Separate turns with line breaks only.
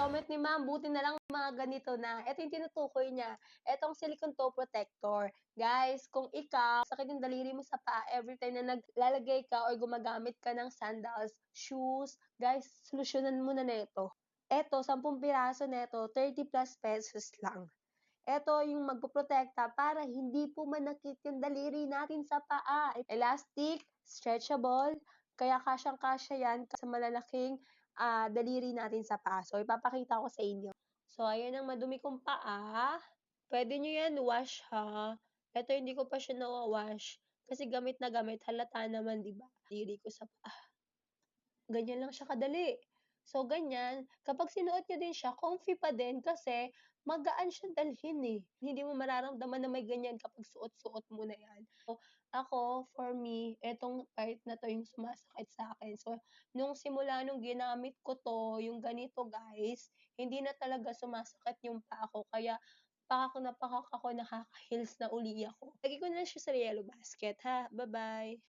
comment ni ma'am, buti na lang mga ganito na. Ito yung tinutukoy niya, etong silicone toe protector. Guys, kung ikaw, sakit yung daliri mo sa paa everytime na naglalagay ka or gumagamit ka ng sandals, shoes, guys, solusyonan mo na nito. Eto, 10 piraso neto, 30 plus pesos lang. Eto yung magpoprotekta para hindi po manakit yung daliri natin sa paa. Elastic, stretchable, kaya kasyang-kasya yan sa malalaking daliri natin sa paa. So, ipapakita ko sa inyo. So, ayan ang madumi kong paa. Pwede nyo yan wash ha. Eto, hindi ko pa siya nawawash. Kasi gamit na gamit, halata naman, di ba? Diri ko sa paa. Ganyan lang siya kadali. So, ganyan, kapag sinuot niyo din siya, comfy pa din kasi magaan siya dalhin eh. Hindi mo mararamdaman na may ganyan kapag suot-suot mo na yan. So, ako, for me, etong part na 'to yung sumasakit sa'kin. So, nung simula nung ginamit ko 'to, yung ganito guys, hindi na talaga sumasakit yung paa ko kaya pakak na pakak ako, nakaka-heals na uli ako. Lagay ko na lang siya sa relo basket ha. Ba-bye.